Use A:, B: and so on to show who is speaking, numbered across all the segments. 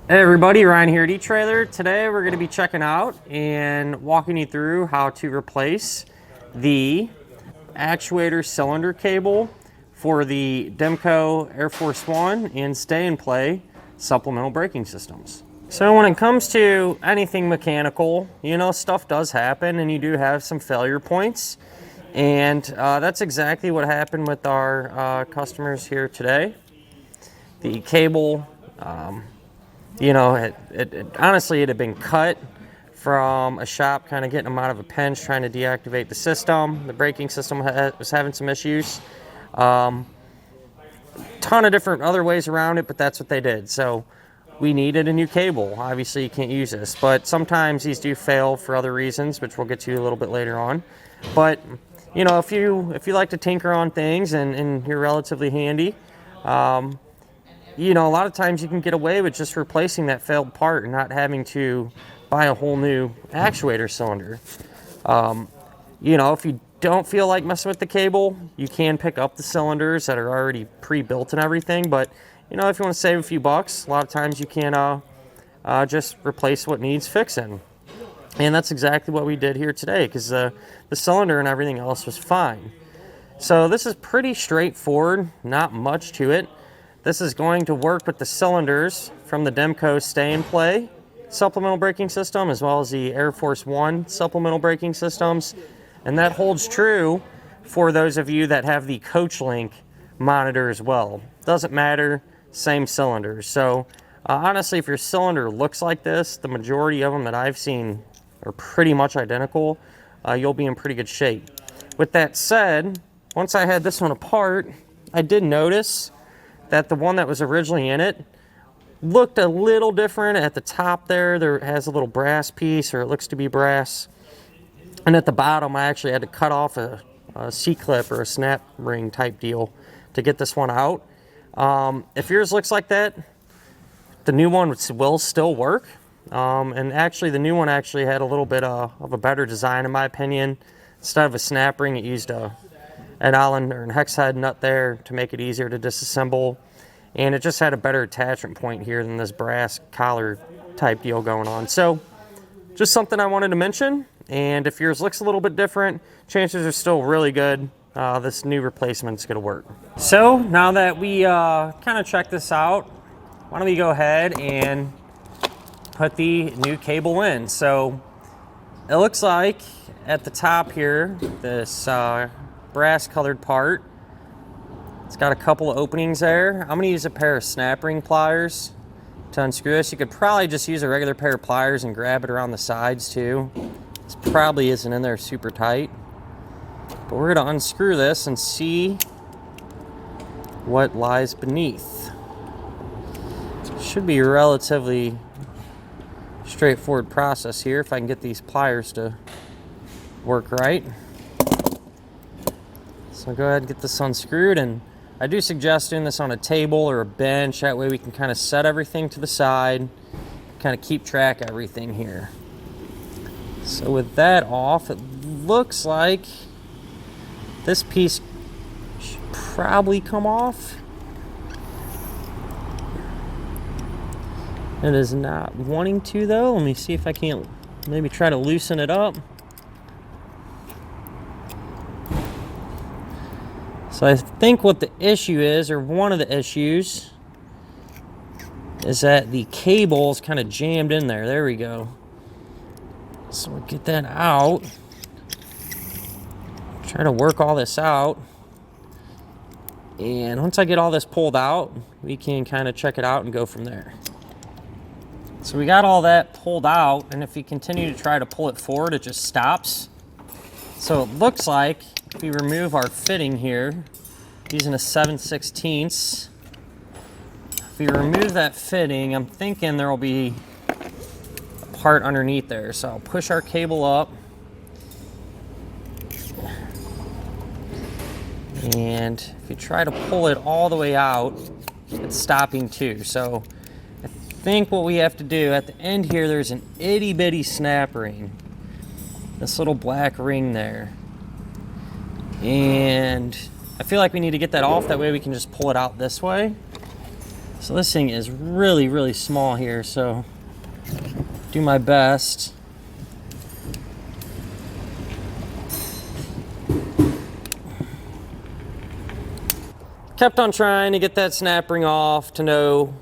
A: Hey everybody, Ryan here at eTrailer. Today we're going to be checking out and walking you through how to replace the actuator cylinder cable for the Demco Air Force One and Stay and Play supplemental braking systems. So when it comes to anything mechanical, you know, stuff does happen and you do have some failure points. And that's exactly what happened with our customers here today. The cable, you know, honestly, it had been cut from a shop, kind of getting them out of a pinch, trying to deactivate the system. The braking system was having some issues. Ton of different other ways around it, but that's what they did. So we needed a new cable. Obviously, you can't use this, but sometimes these do fail for other reasons, which we'll get to a little bit later on. But you know, if you like to tinker on things and you're relatively handy, you know, a lot of times you can get away with just replacing that failed part and not having to buy a whole new actuator cylinder. You know, if you don't feel like messing with the cable, you can pick up the cylinders that are already pre-built and everything. But, you know, if you want to save a few bucks, a lot of times you can just replace what needs fixing. And that's exactly what we did here today, because the cylinder and everything else was fine. So this is pretty straightforward, not much to it. This is going to work with the cylinders from the Demco Stay and Play supplemental braking system, as well as the Air Force One supplemental braking systems. And that holds true for those of you that have the Coach Link monitor as well. Doesn't matter, same cylinders. So honestly, if your cylinder looks like this, the majority of them that I've seen are pretty much identical. You'll be in pretty good shape. With that said, once I had this one apart, I did notice that the one that was originally in it looked a little different. At the top there has a little brass piece, or it looks to be brass. And at the bottom, I actually had to cut off a C-clip or a snap ring type deal to get this one out. If yours looks like that, the new one will still work. And actually, the new one actually had a little bit of a better design, in my opinion. Instead of a snap ring, it used an Allen or a hex head nut there to make it easier to disassemble. And it just had a better attachment point here than this brass collar type deal going on. So just something I wanted to mention. And if yours looks a little bit different, chances are still really good this new replacement's going to work. So now that we kind of checked this out, why don't we go ahead and put the new cable in. So it looks like at the top here, this brass colored part, it's got a couple of openings there. I'm gonna use a pair of snap ring pliers to unscrew this. You could probably just use a regular pair of pliers and grab it around the sides too. This probably isn't in there super tight, but we're gonna unscrew this and see what lies beneath. Should be a relatively straightforward process here if I can get these pliers to work right. So go ahead and get this unscrewed, and I do suggest doing this on a table or a bench. That way we can kind of set everything to the side, kind of keep track of everything here. So with that off, it looks like this piece should probably come off. It is not wanting to though. Let me see if I can't maybe try to loosen it up. So I think what the issue is, or one of the issues, is that the cable is kind of jammed in there. There we go. So we'll get that out. Try to work all this out. And once I get all this pulled out, we can kind of check it out and go from there. So we got all that pulled out, and if you continue to try to pull it forward, it just stops. So it looks like if we remove our fitting here, using a 7/16, if we remove that fitting, I'm thinking there will be a part underneath there. So I'll push our cable up, and if you try to pull it all the way out, it's stopping too. So I think what we have to do at the end here, there's an itty-bitty snap ring, this little black ring there, and I feel like we need to get that off. That way we can just pull it out this way. So this thing is really, really small here, so do my best. Kept on trying to get that snap ring off to no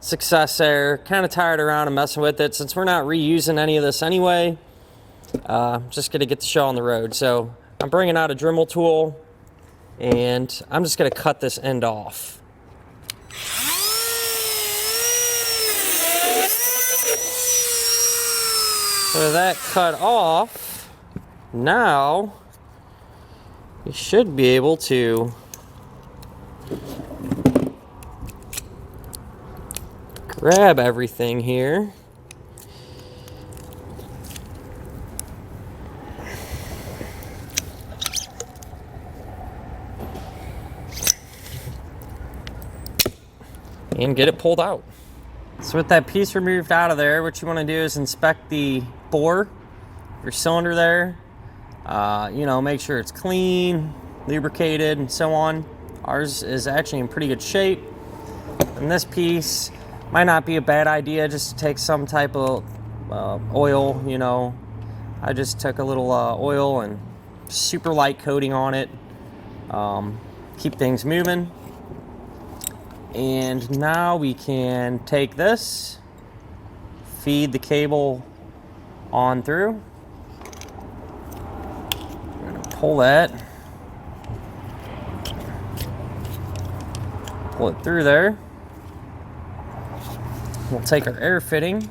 A: success there. Kind of tired around and messing with it. Since we're not reusing any of this anyway, just gonna get the show on the road. So I'm bringing out a Dremel tool and I'm just gonna cut this end off. So that cut off, now you should be able to grab everything here. And get it pulled out. So with that piece removed out of there, what you want to do is inspect the bore, your cylinder there. You know, make sure it's clean, lubricated, and so on. Ours is actually in pretty good shape. And this piece might not be a bad idea just to take some type of oil, you know. I just took a little oil and super light coating on it. Keep things moving. And now we can take this, feed the cable on through. We're gonna pull that, pull it through there. We'll take our air fitting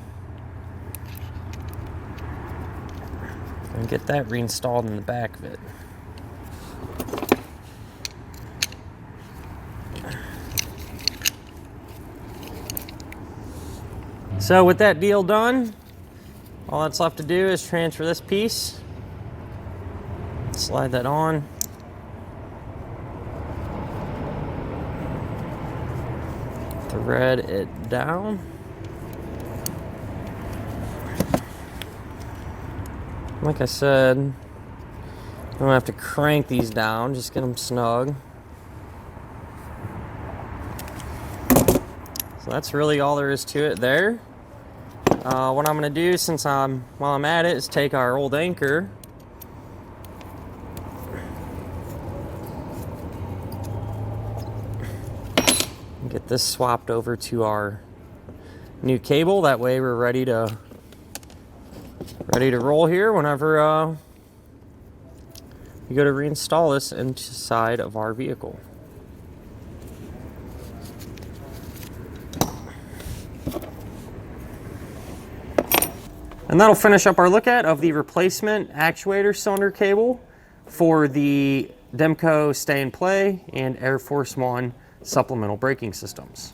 A: and get that reinstalled in the back of it. So with that deal done, all that's left to do is transfer this piece, slide that on, thread it down, like I said, you don't have to crank these down, just get them snug. So that's really all there is to it there. What I'm going to do, while I'm at it, is take our old anchor and get this swapped over to our new cable. That way we're ready to roll here whenever we go to reinstall this inside of our vehicle. And that'll finish up our look at of the replacement actuator cylinder cable for the Demco Stay and Play and Air Force One supplemental braking systems.